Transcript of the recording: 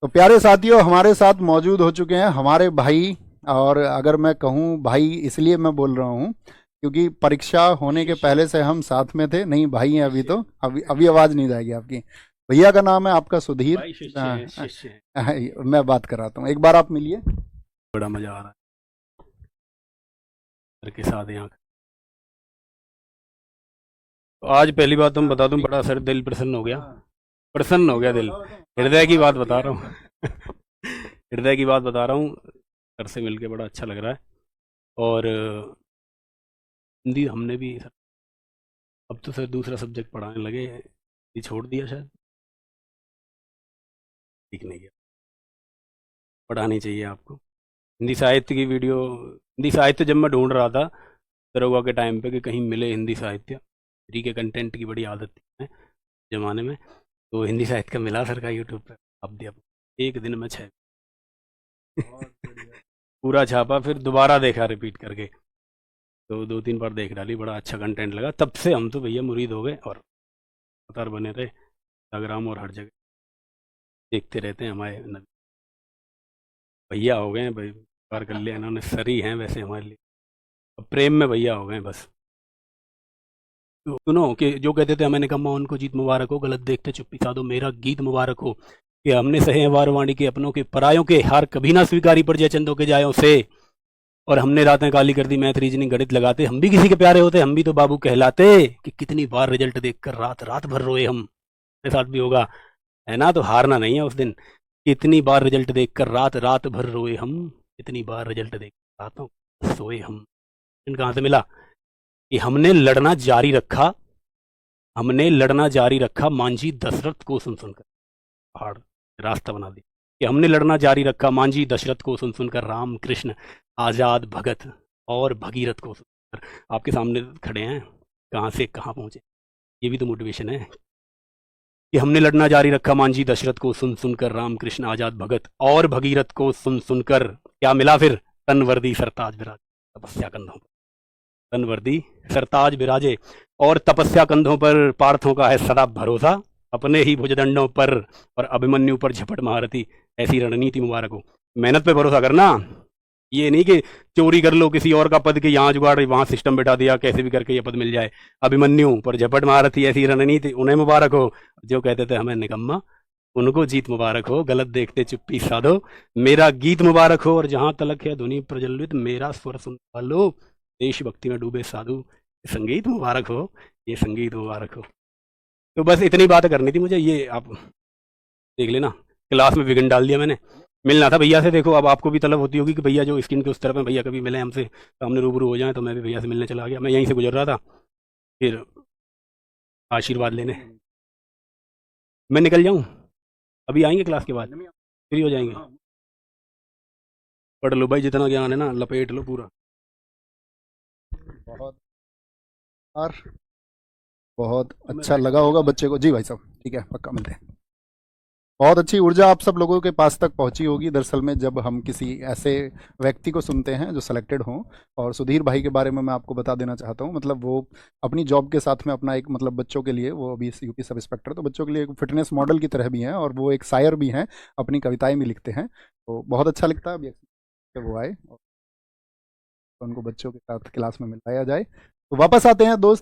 तो प्यारे साथियों, हमारे साथ मौजूद हो चुके हैं हमारे भाई। और अगर मैं कहूँ भाई, इसलिए मैं बोल रहा हूँ क्योंकि परीक्षा होने के शिष्य। पहले से हम साथ में थे। नहीं, भाई हैं अभी, शिष्य तो हैं। अभी अभी आवाज़ नहीं जाएगी आपकी। भैया का नाम है आपका सुधीर। भाई शिष्य हैं, अ, शिष्य हैं। मैं बात कराता हूँ, एक बार आप मिलिए। बड़ा मजा आ रहा है सर के साथ यहाँ। तो आज पहली बात तो मैं बता दूं, बड़ा सर दिल प्रसन्न हो गया। प्रसन्न हो गया दिल। हृदय की बात बता रहा हूँ। हृदय की बात बता रहा हूँ। सर से मिलके बड़ा अच्छा लग रहा है। और हिंदी हमने भी सर, अब तो सर दूसरा सब्जेक्ट पढ़ाने लगे, ये छोड़ दिया शायद। ठीक नहीं किया, पढ़ानी चाहिए आपको। हिंदी साहित्य की वीडियो, हिंदी साहित्य जब मैं ढूंढ रहा था दरोगा के टाइम पे कि कहीं मिले हिंदी साहित्य, फ्री के कंटेंट की बड़ी आदत थी हमें जमाने में। तो हिंदी साहित्य का मिला सर का यूट्यूब पे, अब दिया एक दिन में 6। पूरा छापा, फिर दोबारा देखा रिपीट करके। तो 2-3 बार देख डाली, बड़ा अच्छा कंटेंट लगा। तब से हम तो भैया मुरीद हो गए और लगातार बने रहे। इंस्टाग्राम और हर जगह देखते रहते हैं हमारे नबी भैया हो गए हैं भाई। बार कर लिया इन्होंने, सर ही हैं वैसे हमारे लिए। अब प्रेम में भैया हो गए हैं बस। तो सुनो कि जो कहते थे हमें निकम्मा उनको जीत मुबारक हो, गलत देखते चुप्पी साधो मेरा गीत मुबारक हो। कि हमने सहे वारवाणी के अपनों के परायों के, हार कभी ना स्वीकारी पर जय चंदों के जायों से। और हमने रातें काली कर दी मैथ रीजनिंग गणित लगाते, हम भी किसी के प्यारे होते, हम भी तो बाबू कहलाते। कि कितनी बार रिजल्ट देखकर रात रात भर रोए हम। मेरे साथ भी होगा, है ना? तो हारना नहीं है उस दिन। कितनी बार रिजल्ट देखकर रात रात भर रोए हम, कितनी बार रिजल्ट देख रातों सोए हम। इन कहाँ से मिला? कि हमने लड़ना जारी रखा, हमने लड़ना जारी रखा मांझी दशरथ को सुन सुनकर। पहाड़ रास्ता बना दिया। कि हमने लड़ना जारी रखा मांझी दशरथ को सुन सुनकर, राम कृष्ण आजाद भगत और भगीरथ को सुनकर। आपके सामने खड़े हैं, कहाँ से कहाँ पहुंचे, ये भी तो मोटिवेशन है। कि हमने लड़ना जारी रखा मांझी दशरथ को सुन सुनकर, राम कृष्ण आजाद भगत और भगीरथ को सुन सुनकर। क्या मिला फिर? तनवर्दी सरताज विराज तपस्या कंधों पर। तनवर्दी सरताज विराजे और तपस्या कंधों पर, पार्थों का है सदा भरोसा अपने ही भुजदंडों पर। और अभिमन्यु पर झपट महारथी, ऐसी रणनीति मुबारक हो। मेहनत पे भरोसा करना, ये नहीं कि चोरी कर लो किसी और का पद के, यहाँ जुगाड़ वहां सिस्टम बैठा दिया, कैसे भी करके ये पद मिल जाए। अभिमन्यु पर झपट महारथी, ऐसी रणनीति उन्हें मुबारक हो। जो कहते थे हमें निकम्मा उनको जीत मुबारक हो, गलत देखते चुप्पी साधो मेरा गीत मुबारक हो। और जहां तलक है ध्वनि प्रज्वलित मेरा स्वर सुन लो, देशभक्ति में डूबे साधु संगीत मुबारक हो, ये संगीत मुबारक हो। तो बस इतनी बात करनी थी मुझे, ये आप देख लेना। क्लास में विघन डाल दिया मैंने। मिलना था भैया से, देखो अब आपको भी तलब होती होगी कि भैया जो स्किन के उस तरफ है, भैया कभी मिले हमसे, सामने रूबरू हो जाए। तो मैं भी भैया से मिलने चला गया, मैं यहीं से गुजर रहा था, फिर आशीर्वाद लेने। मैं निकल जाऊँ? अभी आएंगे क्लास के बाद, फ्री हो जाएंगे? पढ़ लो भाई, जितना ज्ञान है ना लपेट लो पूरा। बहुत और बहुत अब मैं अच्छा बैठता लगा हूँ होगा यहाँ। बच्चे को। जी भाई साहब, ठीक है, पक्का मिलते हैं। बहुत अच्छी ऊर्जा आप सब लोगों के पास तक पहुंची होगी दरअसल में, जब हम किसी ऐसे व्यक्ति को सुनते हैं जो सिलेक्टेड हों। और सुधीर भाई के बारे में मैं आपको बता देना चाहता हूं, मतलब वो अपनी जॉब के साथ में अपना एक, मतलब बच्चों के लिए, वो अभी यूपी सब इंस्पेक्टर, तो बच्चों के लिए एक फिटनेस मॉडल की तरह भी हैं, और वो एक शायर भी हैं, अपनी कविताएं भी लिखते हैं। तो बहुत अच्छा लगता है अभी कि वो आए और उनको बच्चों के साथ क्लास में मिलाया जाए। तो वापस आते हैं दोस्त।